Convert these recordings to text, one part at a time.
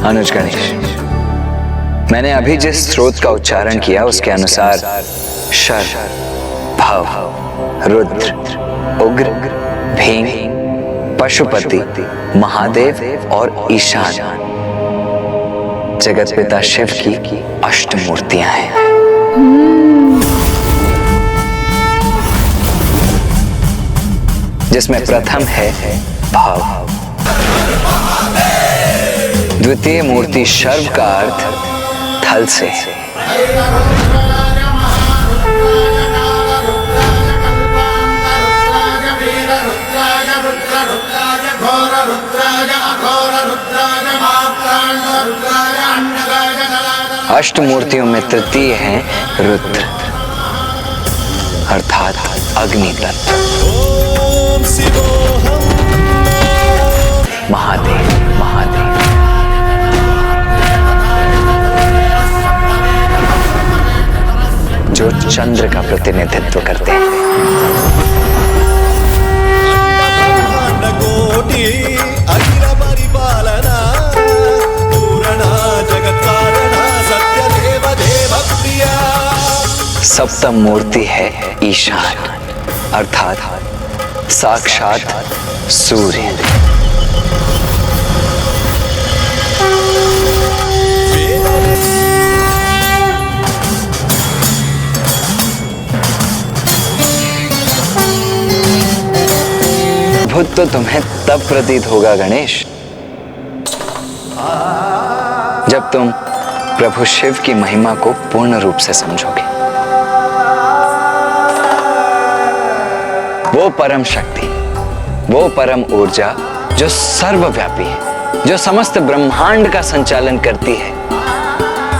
अनुज गणेश, मैंने अभी जिस स्रोत का उच्चारण किया उसके अनुसार शर, भव, रुद्र, उग्र, भीम, पशुपति, महादेव और ईशान जगत पिता शिव की अष्टमूर्तियां हैं। जिसमें प्रथम है भव, द्वितीय मूर्ति शर्व का अर्थ थल से, अष्टमूर्तियों में तृतीय है रुद्र अर्थात अग्नि तत्व। महादेव जो चंद्र का प्रतिनिधित्व करते हैं। सप्तम मूर्ति है ईशान अर्थात साक्षात सूर्य। अद्भुत तो तुम्हें तब प्रतीत होगा गणेश, जब तुम प्रभु शिव की महिमा को पूर्ण रूप से समझोगे। वो परम शक्ति, वो परम ऊर्जा जो सर्वव्यापी है, जो समस्त ब्रह्मांड का संचालन करती है,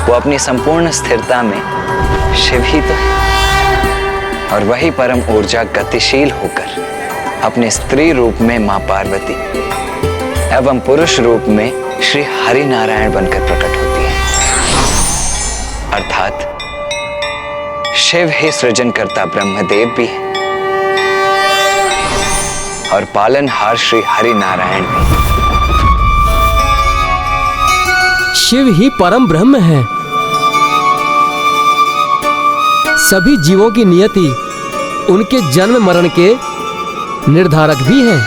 वो अपनी संपूर्ण स्थिरता में शिव ही तो है। और वही परम ऊर्जा गतिशील होकर अपने स्त्री रूप में मां पार्वती एवं पुरुष रूप में श्री हरि नारायण बनकर प्रकट होती है। अर्थात शिव ही सृजनकर्ता ब्रह्मदेव भी है और पालनहार श्री हरि नारायण भी। शिव ही परम ब्रह्म है। सभी जीवों की नियति उनके जन्म मरण के निर्धारक भी हैं।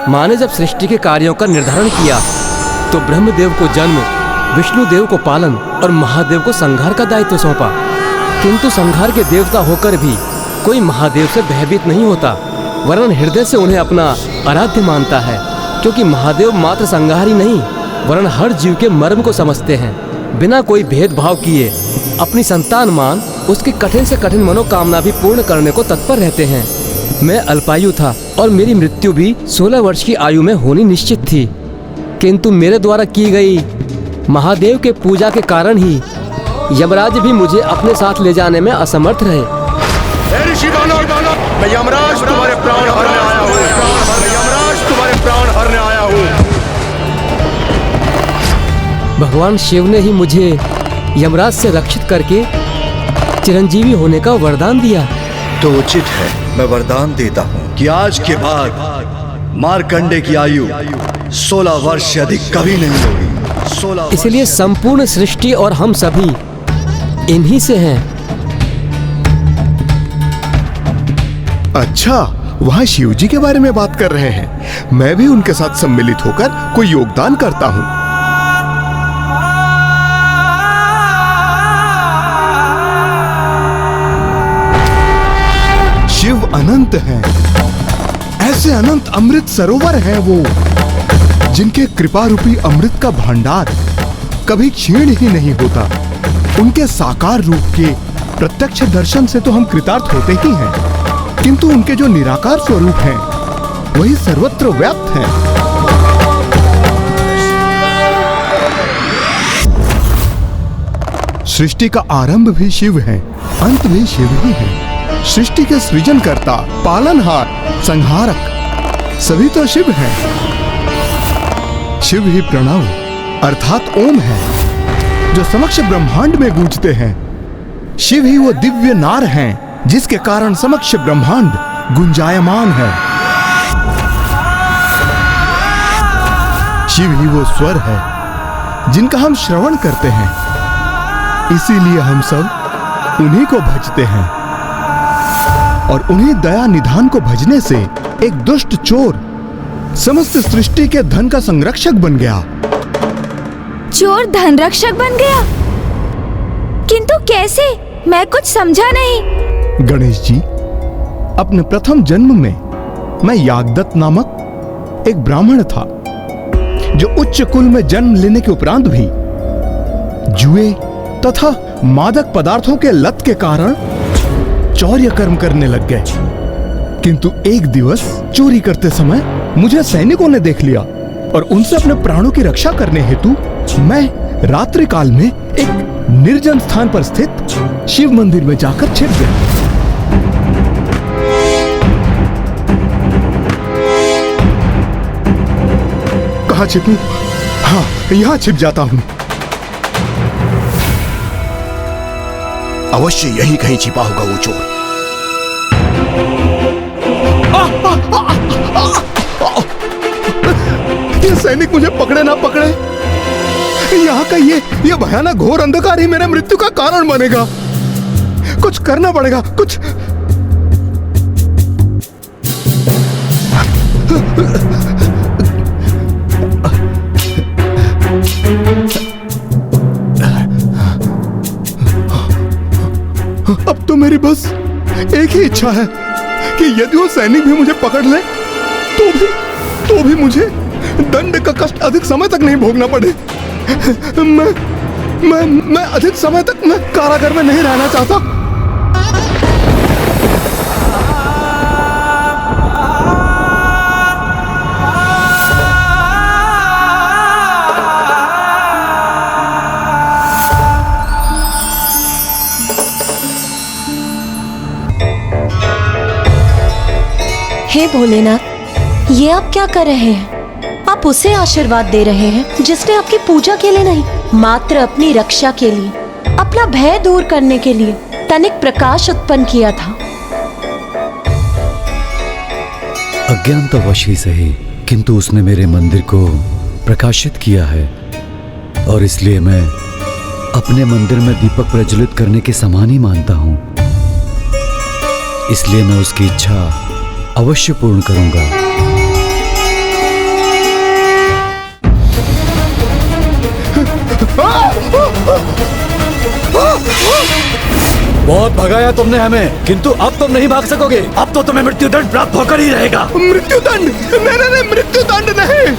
मां ने जब सृष्टि के कार्यों का निर्धारण किया तो ब्रह्मदेव को जन्म, विष्णुदेव को पालन और महादेव को संहार का दायित्व सौंपा। किंतु संहार के देवता होकर भी कोई महादेव से भयभीत नहीं होता, वरन हृदय से उन्हें अपना आराध्य मानता है, क्योंकि महादेव मात्र संहार ही नहीं वरन हर जीव के मर्म को समझते हैं। बिना कोई भेदभाव किए अपनी संतान मान उसकी कठिन से कठिन मनोकामना भी पूर्ण करने को तत्पर रहते हैं। मैं अल्पायु था और मेरी मृत्यु भी 16 वर्ष की आयु में होनी निश्चित थी, किंतु मेरे द्वारा की गई महादेव के पूजा के कारण ही यमराज भी मुझे अपने साथ ले जाने में असमर्थ रहे। मैं यमराज तुम्हारे प्राण हरने आया हूँ। यमराज तुम्हारे प्राण हरने आया हूँ। भगवान शिव ने ही मुझे यमराज से रक्षित करके चिरंजीवी होने का वरदान दिया। तो उचित है, मैं वरदान देता हूँ कि आज के बाद मार्कंडे की आयु 16 वर्ष से अधिक कभी नहीं होगी। 16 इसलिए संपूर्ण सृष्टि और हम सभी इन्हीं से हैं। अच्छा, वहाँ शिव जी के बारे में बात कर रहे हैं। मैं भी उनके साथ सम्मिलित होकर कोई योगदान करता हूँ। शिव अनंत हैं, ऐसे अनंत अमृत सरोवर हैं वो, जिनके कृपा रूपी अमृत का भंडार कभी क्षीण ही नहीं होता। उनके साकार रूप के प्रत्यक्ष दर्शन से तो हम कृतार्थ होते ही हैं, किंतु उनके जो निराकार स्वरूप हैं वही सर्वत्र व्याप्त हैं। सृष्टि का आरंभ भी शिव है, अंत भी शिव ही है। सृष्टि के सृजनकर्ता, पालनहार, संहारक सभी तो शिव हैं। शिव ही प्रणव अर्थात ओम है, जो समक्ष ब्रह्मांड में गूंजते हैं। शिव ही वो दिव्य नार हैं जिसके कारण समक्ष ब्रह्मांड गुंजायमान है। शिव ही वो स्वर है जिनका हम श्रवण करते हैं, इसीलिए हम सब उन्हीं को भजते हैं। और उन्हीं दया निधान को भजने से एक दुष्ट चोर समस्त सृष्टि के धन का संरक्षक बन गया। चोर धन रक्षक बन गया? किंतु कैसे? मैं कुछ समझा नहीं। गणेश जी, अपने प्रथम जन्म में मैं यागदत्त नामक एक ब्राह्मण था, जो उच्च कुल में जन्म लेने के उपरांत भी जुए तथा मादक पदार्थों के लत के कारण चौर्य कर्म करने लग गए। किंतु एक दिवस चोरी करते समय मुझे सैनिकों ने देख लिया और उनसे अपने प्राणों की रक्षा करने हेतु मैं रात्रि काल में एक निर्जन स्थान पर स्थित शिव मंदिर में जाकर छिप गया। कहाँ छिपूं? हाँ, यहां छिप जाता हूं। अवश्य यही कहीं छिपा होगा वो चोर। ये सैनिक मुझे पकड़े ना पकड़े, यहाँ का ये भयानक घोर अंधकार ही मेरे मृत्यु का कारण बनेगा। कुछ करना पड़ेगा, कुछ। अब तो मेरी बस एक ही इच्छा है कि यदि वो सैनिक भी मुझे पकड़ ले तो भी मुझे दंड का कष्ट अधिक समय तक नहीं भोगना पड़े। मैं अधिक समय तक मैं कारागार में नहीं रहना चाहता। हे भोलेनाथ, ये आप क्या कर रहे हैं? आप उसे आशीर्वाद दे रहे हैं जिसने आपकी पूजा के लिए नहीं, मात्र अपनी रक्षा के लिए, अपना भय दूर करने के लिए तनिक प्रकाश उत्पन्न किया था। अज्ञानतावश ही सही, किंतु उसने मेरे मंदिर को प्रकाशित किया है और इसलिए मैं अपने मंदिर में दीपक प्रज्वलित करने के समान ही मानता हूं। इसलिए मैं उसकी इच्छा अवश्य पूर्ण करूंगा। बहुत भगाया तुमने हमें, किंतु अब तुम नहीं भाग सकोगे। अब तो तुम्हें मृत्युदंड प्राप्त होकर ही रहेगा। मृत्युदंड? नहीं, मृत्युदंड नहीं।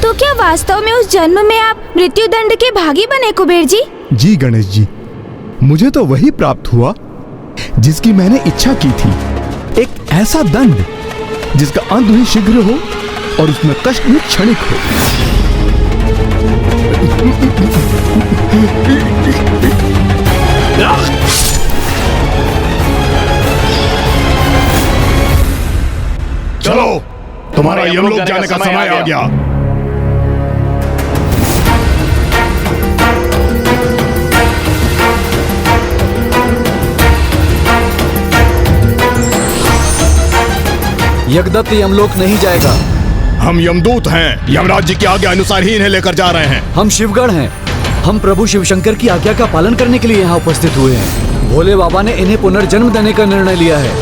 तो क्या वास्तव में उस जन्म में आप मृत्युदंड के भागी बने कुबेर जी? जी गणेश जी, मुझे तो वही प्राप्त हुआ जिसकी मैंने इच्छा की थी। एक ऐसा दंड जिसका अंत भी शीघ्र हो और उसमें कष्ट भी क्षणिक हो। चलो, तुम्हारा यमलोक जाने का समय आ गया। यज्ञदत्त यमलोक नहीं जाएगा। हम यमदूत हैं, यमराज जी की आज्ञा अनुसार ही इन्हें लेकर जा रहे हैं। हम शिवगढ़ हैं। हम प्रभु शिवशंकर की आज्ञा का पालन करने के लिए यहाँ उपस्थित हुए हैं। भोले बाबा ने इन्हें पुनर्जन्म देने का निर्णय लिया है।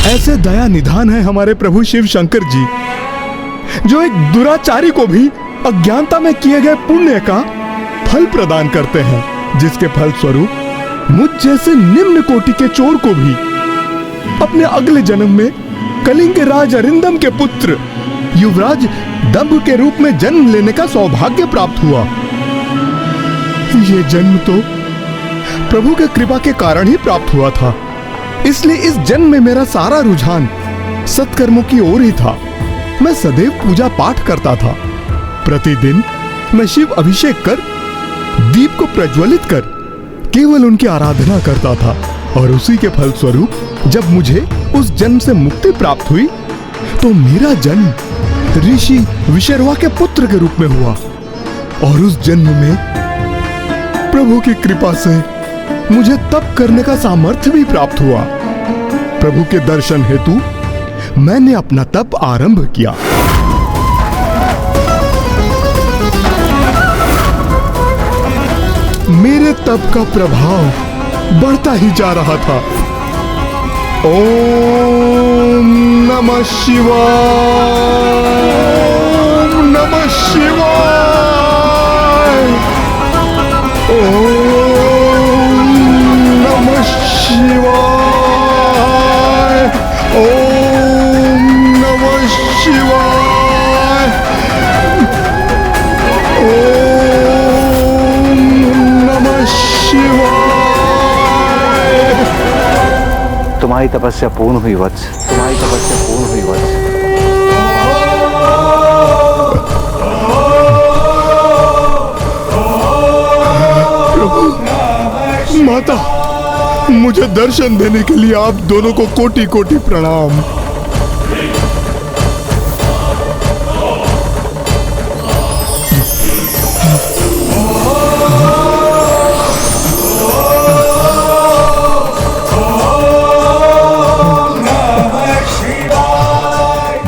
ऐसे दया निधान है हमारे प्रभु शिव शंकर जी, जो एक दुराचारी को भी अज्ञानता में किए गए पुण्य का फल प्रदान करते हैं, जिसके फल स्वरूप मुझ जैसे निम्न कोटि के चोर को भी अपने अगले जन्म में कलिंग के राज अरिंदम के पुत्र युवराज दंभ के रूप में जन्म लेने का सौभाग्य प्राप्त हुआ। ये जन्म तो प्रभु के कृपा के कारण ही प्राप्त हुआ था, इसलिए इस जन्म में मेरा सारा रुझान सत्कर्मों की ओर ही था। मैं सदैव पूजा पाठ करता था। प्रतिदिन मैं शिव अभिषेक कर, दीप को प्रज्वलित कर केवल उनकी आराधना करता था, और उसी के फल स्वरूप जब मुझे उस जन्म से मुक्ति प्राप्त हुई तो मेरा जन्म ऋषि विशर्वा के पुत्र के रूप में हुआ। और उस जन्म में प्रभु की कृपा से मुझे तप करने का सामर्थ्य भी प्राप्त हुआ। प्रभु के दर्शन हेतु मैंने अपना तप आरंभ किया। मेरे तप का प्रभाव बढ़ता ही जा रहा था। ओम नमः शिवाय, ओम नमः शिवाय, ओम नमः शिवाय, ओम नमः शिवाय, ओम नमः शिवाय। तुम्हारी तपस्या पूर्ण हुई वत्स, तुम्हारी तपस्या पूर्ण हुई वत्स। प्रभु, माता, मुझे दर्शन देने के लिए आप दोनों को कोटि कोटि प्रणाम।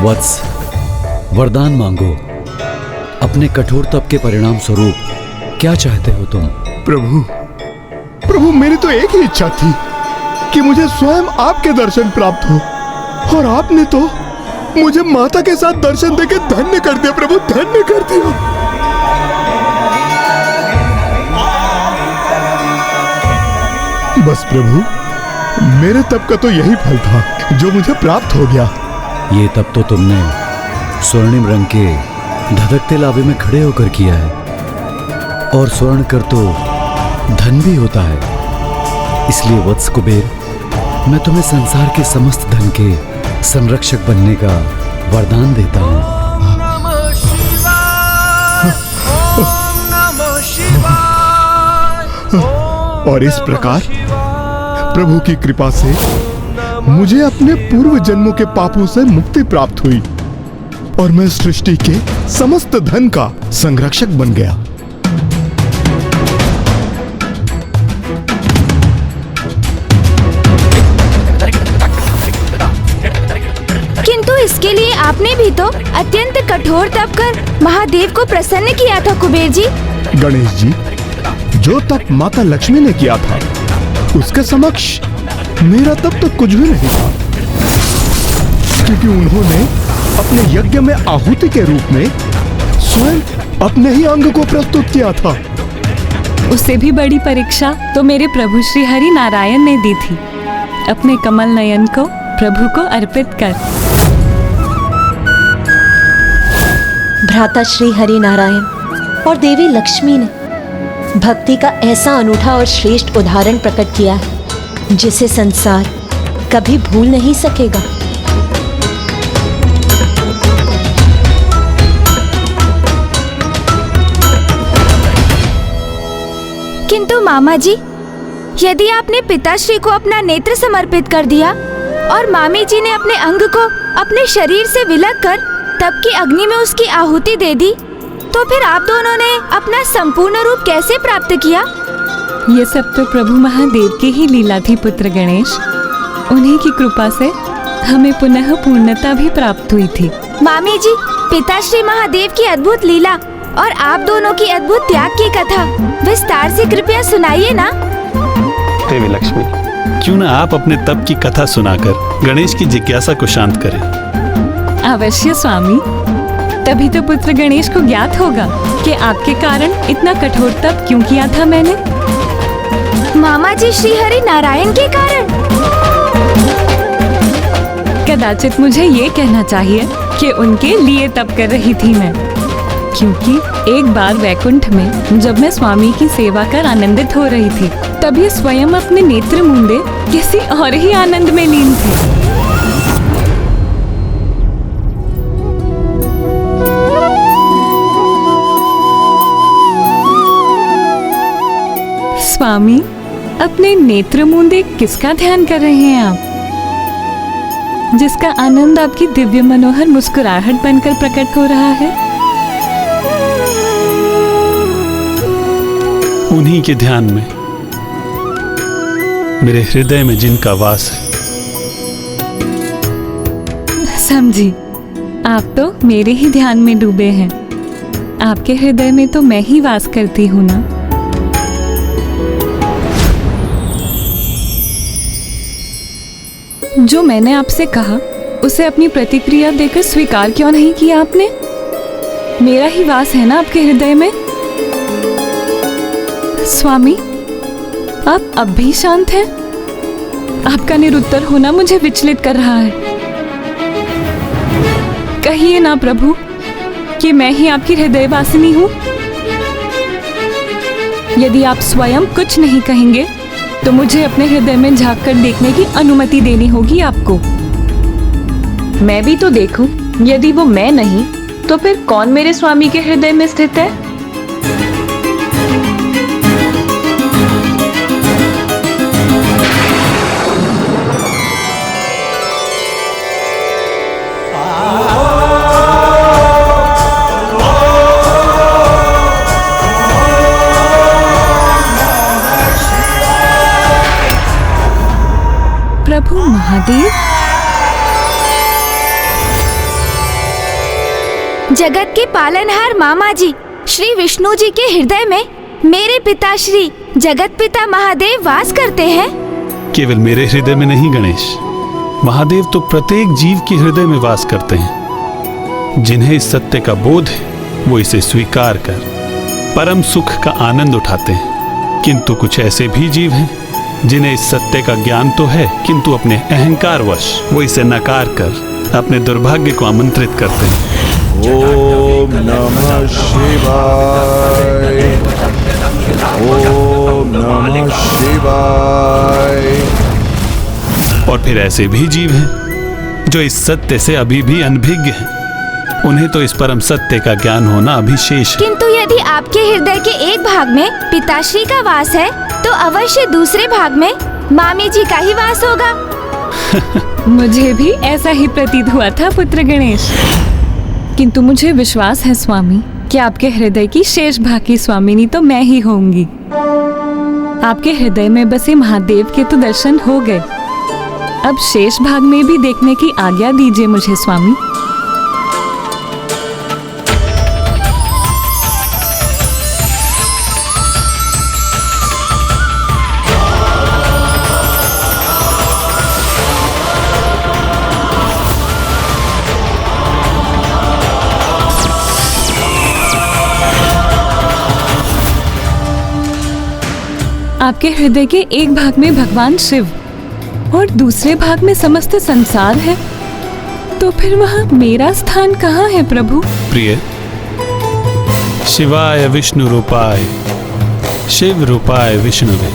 वत्स, वरदान मांगो। अपने कठोर तप के परिणाम स्वरूप क्या चाहते हो तुम? प्रभु, प्रभु, मेरी तो एक ही इच्छा थी कि मुझे स्वयं आपके दर्शन प्राप्त हो, और आपने तो मुझे माता के साथ दर्शन देके धन्य कर दिया। प्रभु, धन्य कर दिया। बस प्रभु, मेरे तप का तो यही फल था जो मुझे प्राप्त हो गया। ये तप तो तुमने स्वर्णिम रंग के धधकते लावे में खड़े होकर किया है, और स्वर्ण कर तो धन भी होता है। इसलिए वत्स कुबेर, मैं तुम्हें संसार के समस्त धन के संरक्षक बनने का वरदान देता हूँ। और इस प्रकार प्रभु की कृपा से मुझे अपने पूर्व जन्मों के पापों से मुक्ति प्राप्त हुई, और मैं सृष्टि के समस्त धन का संरक्षक बन गया। किंतु इसके लिए आपने भी तो अत्यंत कठोर तप कर महादेव को प्रसन्न किया था कुबेर जी। गणेश जी, जो तप माता लक्ष्मी ने किया था उसके समक्ष मेरा तप तो कुछ भी नहीं था, क्योंकि उन्होंने अपने यज्ञ में आहुति के रूप में स्वयं अपने ही अंग को प्रस्तुत किया था। उससे भी बड़ी परीक्षा तो मेरे प्रभु श्री हरि नारायण ने दी थी, अपने कमल नयन को प्रभु को अर्पित कर। भ्राता श्री हरि नारायण और देवी लक्ष्मी ने भक्ति का ऐसा अनूठा और श्रेष्ठ उदाहरण प्रकट किया है जिसे संसार कभी भूल नहीं सकेगा। किंतु मामा जी, यदि आपने पिताश्री को अपना नेत्र समर्पित कर दिया और मामी जी ने अपने अंग को अपने शरीर से विलग कर तप की अग्नि में उसकी आहुति दे दी, तो फिर आप दोनों ने अपना संपूर्ण रूप कैसे प्राप्त किया? ये सब तो प्रभु महादेव की ही लीला थी पुत्र गणेश। उन्हीं की कृपा से हमें पुनः पूर्णता भी प्राप्त हुई थी। मामी जी, पिताश्री महादेव की अद्भुत लीला और आप दोनों की अद्भुत त्याग की कथा विस्तार से कृपया सुनाइए ना। देवी लक्ष्मी, क्यों ना आप अपने तप की कथा सुनाकर गणेश की जिज्ञासा को शांत करें। अवश्य स्वामी, तभी तो पुत्र गणेश को ज्ञात होगा कि आपके कारण इतना कठोर तप क्यों किया था मैंने। मामा जी, श्री हरि नारायण के कारण? कदाचित मुझे ये कहना चाहिए कि उनके लिए तप कर रही थी मैं, क्योंकि एक बार वैकुंठ में जब मैं स्वामी की सेवा कर आनंदित हो रही थी, तभी स्वयं अपने नेत्र मूंदे किसी और ही आनंद में लीन थे। स्वामी, अपने नेत्र मूंदे किसका ध्यान कर रहे हैं आप, जिसका आनंद आपकी दिव्य मनोहर मुस्कुराहट बनकर प्रकट हो रहा है? उन्हीं के ध्यान में, मेरे हृदय में जिनका वास है। समझी। आप तो मेरे ही ध्यान में डूबे हैं। आपके हृदय में तो मैं ही वास करती हूँ ना। जो मैंने आपसे कहा उसे अपनी प्रतिक्रिया देकर स्वीकार क्यों नहीं किया आपने? मेरा ही वास है ना आपके हृदय में। स्वामी, आप अब भी शांत हैं? आपका निरुत्तर होना मुझे विचलित कर रहा है। कहिए ना प्रभु कि मैं ही आपकी हृदयवासिनी हूँ। यदि आप स्वयं कुछ नहीं कहेंगे तो मुझे अपने हृदय में झांक कर देखने की अनुमति देनी होगी आपको। मैं भी तो देखूं, यदि वो मैं नहीं तो फिर कौन मेरे स्वामी के हृदय में स्थित है? प्रभु महादेव, जगत के पालनहार मामा जी श्री विष्णु जी के हृदय में मेरे पिता श्री जगत पिता महादेव वास करते हैं। केवल मेरे हृदय में नहीं गणेश, महादेव तो प्रत्येक जीव के हृदय में वास करते हैं। जिन्हें इस सत्य का बोध है वो इसे स्वीकार कर परम सुख का आनंद उठाते हैं। किंतु कुछ ऐसे भी जीव हैं जिन्हें इस सत्य का ज्ञान तो है, किंतु अपने अहंकारवश वो इसे नकार कर अपने दुर्भाग्य को आमंत्रित करते हैं। ओम नमः शिवाय, ओम नमः शिवाय। और फिर ऐसे भी जीव हैं जो इस सत्य से अभी भी अनभिज्ञ हैं। उन्हें तो इस परम सत्य का ज्ञान होना अभी शेष है। किंतु यदि आपके हृदय के एक भाग में पिताश्री का वास है तो अवश्य दूसरे भाग में मामी जी का ही वास होगा। मुझे भी ऐसा ही प्रतीत हुआ था पुत्र गणेश। किंतु मुझे विश्वास है स्वामी कि आपके हृदय की शेष भाग की स्वामिनी तो मैं ही होंगी। आपके हृदय में बसे महादेव के तो दर्शन हो गए, अब शेष भाग में भी देखने की आज्ञा दीजिए मुझे स्वामी। आपके हृदय के एक भाग में भगवान शिव और दूसरे भाग में समस्त संसार है, तो फिर वहाँ मेरा स्थान कहाँ है प्रभु? प्रिय, शिवाय विष्णु रूपाय शिव रूपाय विष्णुवे,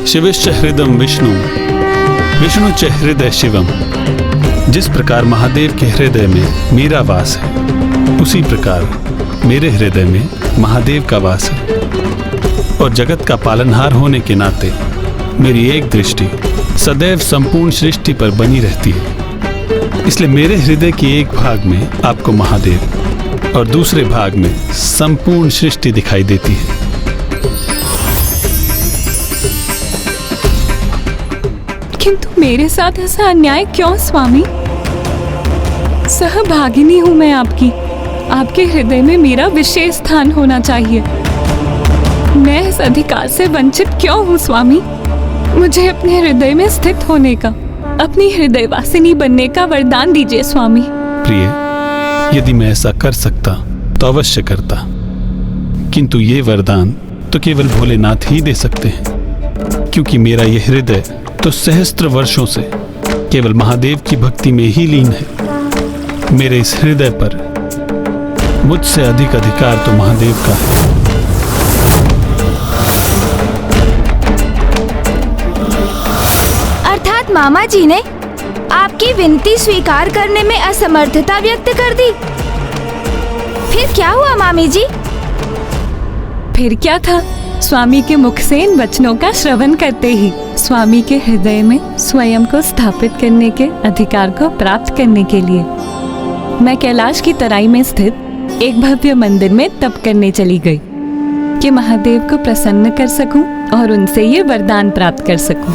शिवश्च हृदयं विष्णु विष्णु च हृदय शिवम। जिस प्रकार महादेव के हृदय में मेरा वास है, उसी प्रकार मेरे हृदय में महादेव का वास है। और जगत का पालनहार होने के नाते मेरी एक दृष्टि सदैव संपूर्ण सृष्टि पर बनी रहती है। इसलिए मेरे हृदय के एक भाग में आपको महादेव और दूसरे भाग में संपूर्ण सृष्टि दिखाई देती है। किंतु मेरे साथ ऐसा अन्याय क्यों स्वामी? सहभागिनी हूँ मैं आपकी, आपके हृदय में मेरा विशेष स्थान होना चाहिए। मैं इस अधिकार से वंचित क्यों हूँ स्वामी? मुझे अपने हृदय में स्थित होने का, अपनी हृदयवासिनी बनने का वरदान दीजिए स्वामी। प्रिय, यदि मैं ऐसा कर सकता तो अवश्य करता, किंतु ये वरदान तो केवल भोलेनाथ ही दे सकते हैं, क्योंकि मेरा ये हृदय तो सहस्त्र वर्षों से केवल महादेव की भक्ति में ही लीन है। मेरे इस हृदय पर मुझसे अधिक अधिकार तो महादेव का है। अर्थात मामा जी ने आपकी विनती स्वीकार करने में असमर्थता व्यक्त कर दी। फिर क्या हुआ मामी जी? फिर क्या था? स्वामी के मुख से इन वचनों का श्रवण करते ही स्वामी के हृदय में स्वयं को स्थापित करने के अधिकार को प्राप्त करने के लिए मैं कैलाश की तराई में स्थित एक भव्य मंदिर में तप करने चली गई कि महादेव को प्रसन्न कर सकूं और उनसे ये वरदान प्राप्त कर सकूं।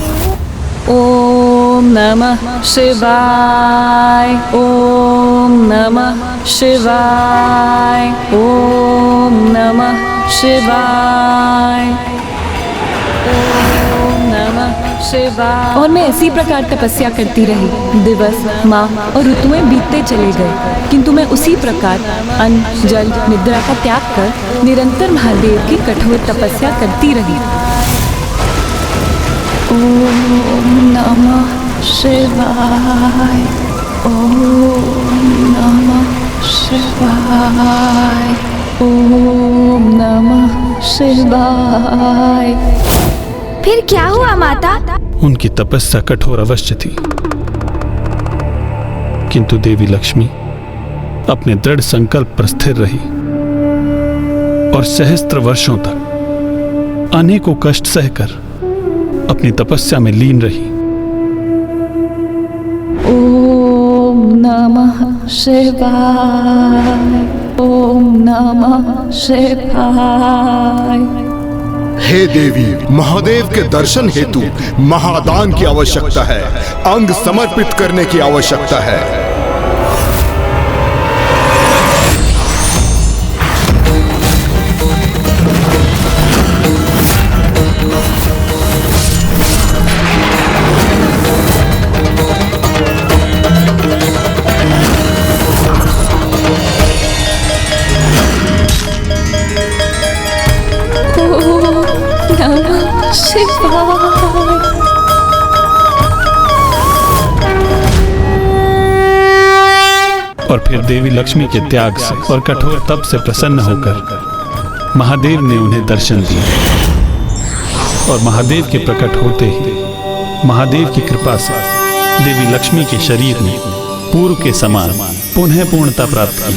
ओम ओम नमः शिवाय, ओम नमः शिवाय, ओम नमः शिवाय, ओम नमः शिवाय। और मैं इसी प्रकार तपस्या करती रही। दिवस, माह और ऋतुएं बीतते चले गए, किंतु मैं उसी प्रकार अन्न, जल, निद्रा का त्याग कर निरंतर महादेव की कठोर तपस्या करती रही। ओम नमः शिवाय, ओम नमः शिवाय, ओम नमः शिवाय। फिर क्या हुआ माता? उनकी तपस्या कठोर अवश्य थी, किंतु देवी लक्ष्मी अपने दृढ़ संकल्प पर स्थिर रही और सहस्त्र वर्षों तक अनेकों कष्ट सहकर अपनी तपस्या में लीन रही। ओम नमः शिवाय, ओम नमः शिवाय। हे देवी, महादेव के दर्शन हेतु महादान की आवश्यकता है, अंग समर्पित करने की आवश्यकता है। और फिर देवी लक्ष्मी के त्याग से और कठोर तप से प्रसन्न होकर महादेव ने उन्हें दर्शन दिए और महादेव के प्रकट होते ही महादेव की कृपा से देवी लक्ष्मी के शरीर में पूर्व के समान पुनः पूर्णता प्राप्त की।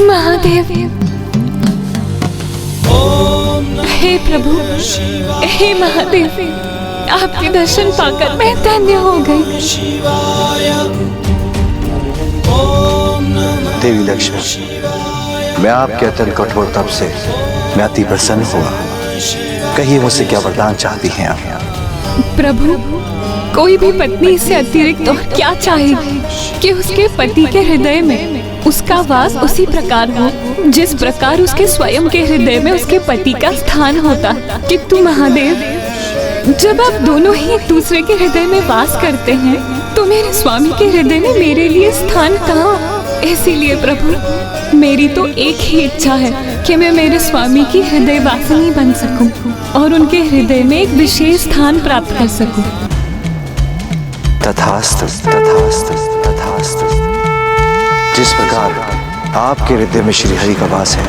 महादेव, हे प्रभु, हे महादेव, आपके दर्शन पाकर मैं धन्य हो गई। देवी लक्ष्मी, मैं आपके अत्यंत कठोर तप से मैं अति प्रसन्न हुआ। कहिए मुझसे क्या वरदान चाहती हैं आप? प्रभु, कोई भी पत्नी से अतिरिक्त और क्या चाहेगी कि उसके पति के हृदय में उसका वास उसी प्रकार हो जिस प्रकार उसके स्वयं के हृदय में उसके पति का स्थान होता। किंतु महादेव, जब आप दोनों ही एक दूसरे के हृदय में वास करते हैं तो मेरे स्वामी के हृदय में मेरे लिए स्थान कहाँ? इसीलिए प्रभु, मेरी तो एक ही इच्छा है कि मैं मेरे स्वामी की हृदय वासिनी बन सकूं और उनके हृदय में एक विशेष स्थान प्राप्त कर सकूं। तथास्तु, तथास्तु, तथास्तु। जिस प्रकार आपके हृदय में श्री हरि का वास है,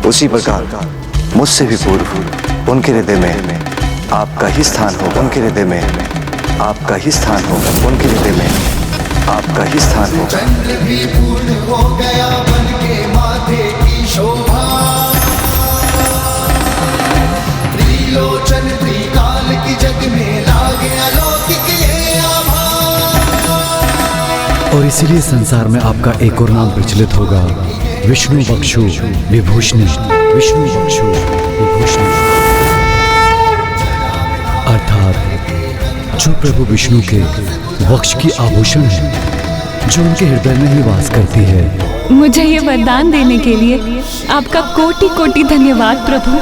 उसी प्रकार मुझसे भी पूर्व उनके हृदय में आपका ही स्थान होगा। उनके हृदय में आपका ही स्थान होगा। उनके हृदय में आपका ही स्थान होगा। चंद्र भी पूर्ण हो गया बन के माथे की शोभा, त्रिलोचन त्रिकाल की जग में लागे अलौकिक ये आभा। और इसीलिए संसार में आपका एक और नाम प्रचलित होगा, विष्णु बक्षु विभूषणी। विष्णु बक्षु विभूषणी अर्थात जो प्रभु विष्णु के वक्ष की आभूषण है, जो उनके हृदय में ही वास करती है। मुझे ये वरदान देने के लिए आपका कोटि कोटि धन्यवाद प्रभु।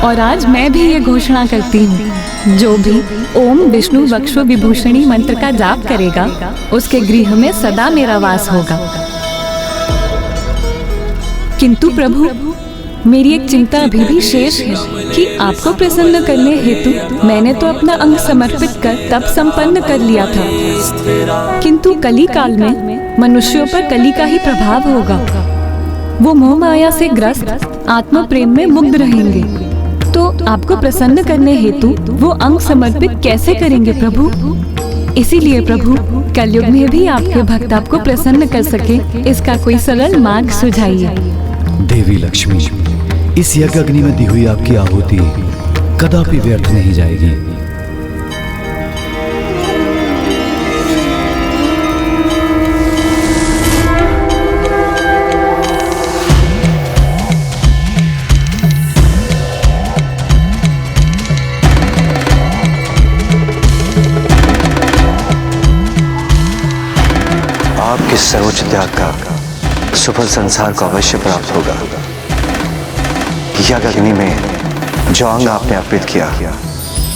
और आज मैं भी ये घोषणा करती हूँ, जो भी ओम विष्णु वक्षु विभूषणी मंत्र का जाप करेगा उसके गृह में सदा मेरा वास होगा। किंतु प्रभु, मेरी एक चिंता अभी भी शेष है कि आपको प्रसन्न करने हेतु मैंने तो अपना अंग समर्पित कर तप संपन्न कर लिया था, किंतु कली काल में मनुष्यों पर कली का ही प्रभाव होगा। वो मोह माया से ग्रस्त आत्म प्रेम में मुग्ध रहेंगे, तो आपको प्रसन्न करने हेतु वो अंग समर्पित कैसे करेंगे प्रभु? इसीलिए प्रभु, कलयुग में भी आपके भक्त आपको प्रसन्न कर सके, इसका कोई सरल मार्ग सुझाइए। देवी लक्ष्मी, इस यज्ञ अग्नि में दी हुई आपकी आहुति कदापि व्यर्थ नहीं जाएगी। आपके सर्वोच्च त्याग का सुफल संसार को अवश्य प्राप्त होगा। यज्ञ अग्नि में जो अंग आपने अर्पित किया,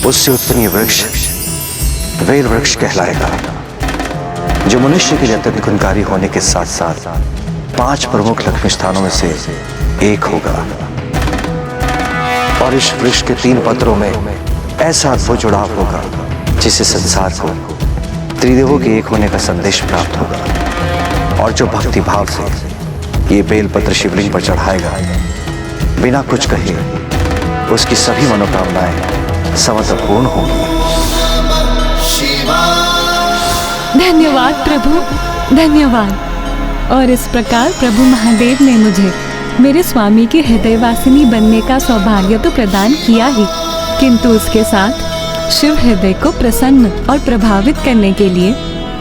उससे उत्पन्न ये वृक्ष वेल वृक्ष कहलाएगा, जो मनुष्य के लिए अत्यंत गुणकारी होने के साथ साथ 5 प्रमुख लक्ष्मी स्थानों में से एक होगा। और इस वृक्ष के 3 पत्रों में ऐसा अद्भुत जुड़ाव होगा जिससे संसार को त्रिदेवों के एक होने का संदेश प्राप्त होगा। और जो भक्ति भाव से ये बेलपत्र शिवलिंग पर चढ़ाएगा, बिना कुछ कहे उसकी सभी मनोकामनाएं समस्त पूर्ण होंगी। धन्यवाद प्रभु, धन्यवाद। और इस प्रकार प्रभु महादेव ने मुझे मेरे स्वामी की हृदयवासिनी बनने का सौभाग्य तो प्रदान किया ही, किंतु उसके साथ शिव हृदय को प्रसन्न और प्रभावित करने के लिए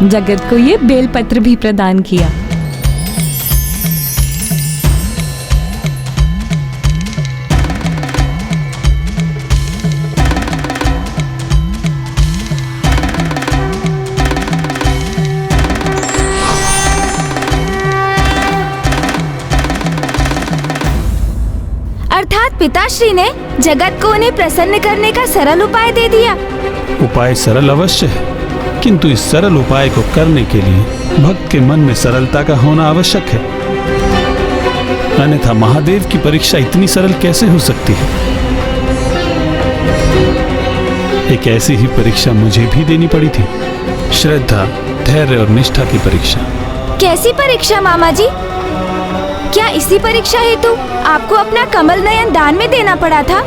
जगत को ये बेलपत्र भी प्रदान किया। अर्थात पिताश्री ने जगत को उन्हें प्रसन्न करने का सरल उपाय दे दिया। उपाय सरल अवश्य है, किंतु इस सरल उपाय को करने के लिए भक्त के मन में सरलता का होना आवश्यक है। अन्यथा महादेव की परीक्षा इतनी सरल कैसे हो सकती है? एक ऐसी ही परीक्षा मुझे भी देनी पड़ी थी, श्रद्धा, धैर्य और निष्ठा की परीक्षा। कैसी परीक्षा मामा जी? क्या इसी परीक्षा हेतु आपको अपना कमल नयन दान में देना पड़ा था?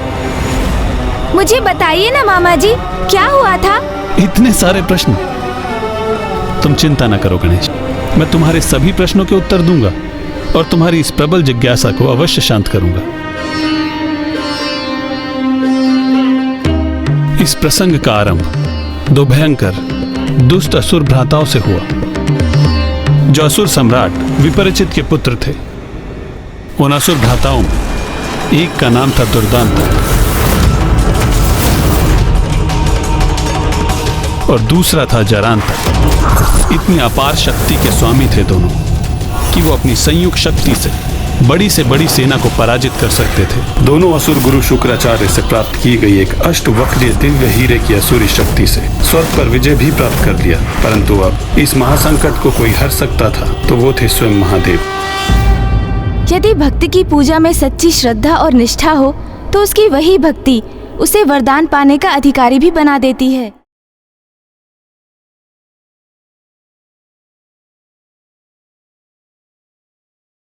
मुझे बताइए ना मामा जी, क्या हुआ था? इतने सारे प्रश्न। तुम चिंता न करो गणेश, मैं तुम्हारे सभी प्रश्नों के उत्तर दूंगा और तुम्हारी इस प्रबल जिज्ञासा को अवश्य शांत करूंगा। इस प्रसंग का आरंभ 2 भयंकर दुष्ट असुर भ्राताओं से हुआ, जो असुर सम्राट विपरिचित के पुत्र थे। उन असुर भ्राताओं में एक का नाम था दुर्दांत और दूसरा था जरांत। इतनी अपार शक्ति के स्वामी थे दोनों कि वो अपनी संयुक्त शक्ति से बड़ी सेना को पराजित कर सकते थे। दोनों असुर गुरु शुक्राचार्य से प्राप्त की गई एक अष्टवक्रीय दिव्य हीरे की असुरी शक्ति से स्वर्ग पर विजय भी प्राप्त कर लिया, परंतु अब इस महासंकट को कोई हर सकता था तो वो थे स्वयं महादेव। यदि भक्ति की पूजा में सच्ची श्रद्धा और निष्ठा हो तो उसकी वही भक्ति उसे वरदान पाने का अधिकारी भी बना देती है।